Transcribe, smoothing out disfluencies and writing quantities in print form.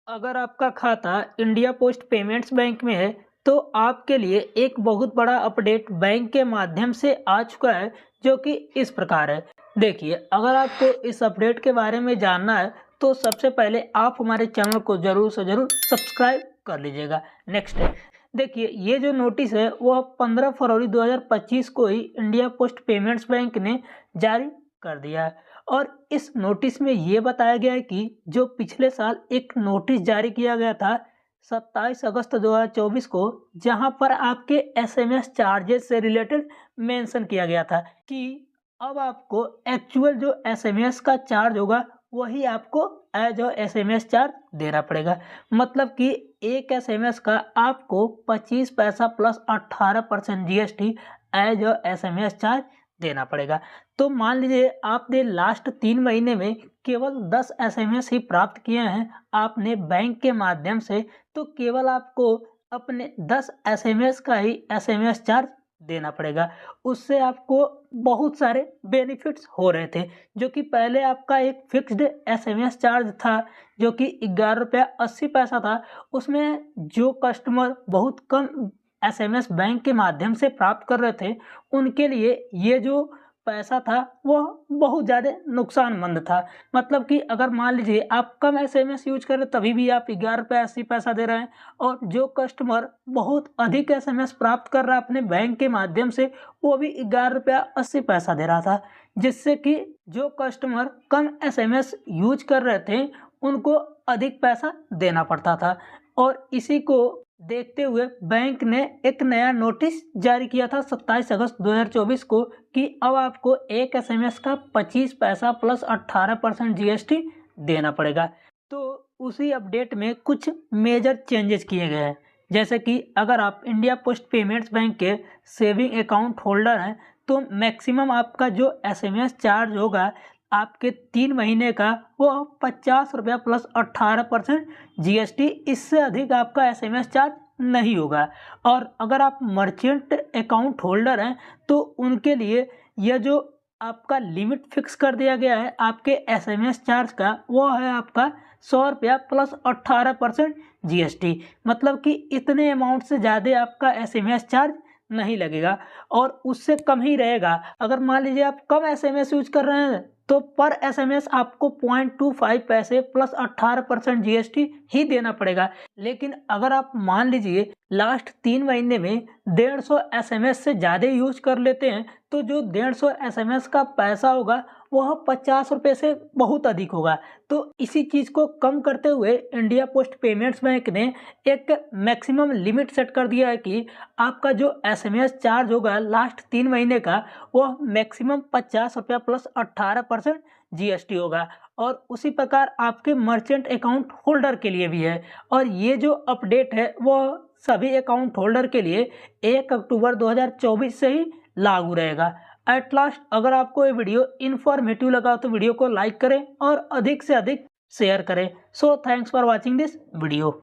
अगर आपका खाता इंडिया पोस्ट पेमेंट्स बैंक में है तो आपके लिए एक बहुत बड़ा अपडेट बैंक के माध्यम से आ चुका है जो कि इस प्रकार है। देखिए, अगर आपको इस अपडेट के बारे में जानना है तो सबसे पहले आप हमारे चैनल को जरूर से जरूर सब्सक्राइब कर लीजिएगा। नेक्स्ट है, देखिए ये जो नोटिस है वह 15 फरवरी 2025 को ही इंडिया पोस्ट पेमेंट्स बैंक ने जारी कर दिया है। और इस नोटिस में ये बताया गया है कि जो पिछले साल एक नोटिस जारी किया गया था 27 अगस्त 2024 को, जहां पर आपके एसएमएस चार्जेस से रिलेटेड मेंशन किया गया था कि अब आपको एक्चुअल जो एसएमएस का चार्ज होगा वही आपको एज अ एसएमएस चार्ज देना पड़ेगा। मतलब कि एक एसएमएस का आपको 25 पैसा plus 18% GST as a SMS charge देना पड़ेगा। तो मान लीजिए आपने लास्ट 3 महीने में केवल 10 एसएमएस ही प्राप्त किए हैं आपने बैंक के माध्यम से, तो केवल आपको अपने 10 एसएमएस का ही एसएमएस चार्ज देना पड़ेगा। उससे आपको बहुत सारे बेनिफिट्स हो रहे थे, जो कि पहले आपका एक फिक्स्ड एसएमएस चार्ज था जो कि 11 रुपया 80 पैसा था। उसमें जो कस्टमर बहुत कम एसएमएस बैंक के माध्यम से प्राप्त कर रहे थे उनके लिए ये जो पैसा था वह बहुत ज़्यादा नुकसानमंद था। मतलब कि अगर मान लीजिए आप कम एसएमएस यूज कर रहे तभी भी आप 11 रुपया 80 पैसा दे रहे हैं, और जो कस्टमर बहुत अधिक एसएमएस प्राप्त कर रहा है अपने बैंक के माध्यम से वो भी 11 रुपया 80 पैसा दे रहा था, जिससे कि जो कस्टमर कम एसएमएस यूज कर रहे थे उनको अधिक पैसा देना पड़ता था। और इसी को देखते हुए बैंक ने एक नया नोटिस जारी किया था 27 अगस्त 2024 को कि अब आपको एक एसएमएस का 25 पैसा प्लस 18% जीएसटी देना पड़ेगा। तो उसी अपडेट में कुछ मेजर चेंजेस किए गए हैं, जैसे कि अगर आप इंडिया पोस्ट पेमेंट्स बैंक के सेविंग अकाउंट होल्डर हैं तो मैक्सिमम आपका जो एसएमएस चार्ज होगा आपके 3 महीने का वो 50 रुपया प्लस 18% जीएसटी, इससे अधिक आपका एसएमएस चार्ज नहीं होगा। और अगर आप मर्चेंट अकाउंट होल्डर हैं तो उनके लिए यह जो आपका लिमिट फिक्स कर दिया गया है आपके एसएमएस चार्ज का, वो है आपका 100 रुपया प्लस 18% जीएसटी। मतलब कि इतने अमाउंट से ज़्यादा आपका एसएमएस चार्ज नहीं लगेगा और उससे कम ही रहेगा। अगर मान लीजिए आप कम एसएमएस यूज कर रहे हैं तो पर एसएमएस आपको 0.25 पैसे प्लस 18% जीएसटी ही देना पड़ेगा। लेकिन अगर आप मान लीजिए लास्ट 3 महीने में 150 एसएमएस से ज़्यादा यूज कर लेते हैं तो जो 150 एसएमएस का पैसा होगा वह 50 रुपये से बहुत अधिक होगा। तो इसी चीज़ को कम करते हुए इंडिया पोस्ट पेमेंट्स बैंक ने एक मैक्सिमम लिमिट सेट कर दिया है कि आपका जो एसएमएस चार्ज होगा लास्ट 3 महीने का वह मैक्सिमम 50 रुपया प्लस 18% जीएसटी होगा। और उसी प्रकार आपके मर्चेंट अकाउंट होल्डर के लिए भी है। और ये जो अपडेट है वह सभी अकाउंट होल्डर के लिए 1 अक्टूबर 2024 से ही लागू रहेगा। एट लास्ट, अगर आपको ये वीडियो इन्फॉर्मेटिव लगा तो वीडियो को लाइक करें और अधिक से अधिक शेयर करें। So thanks for watching this video.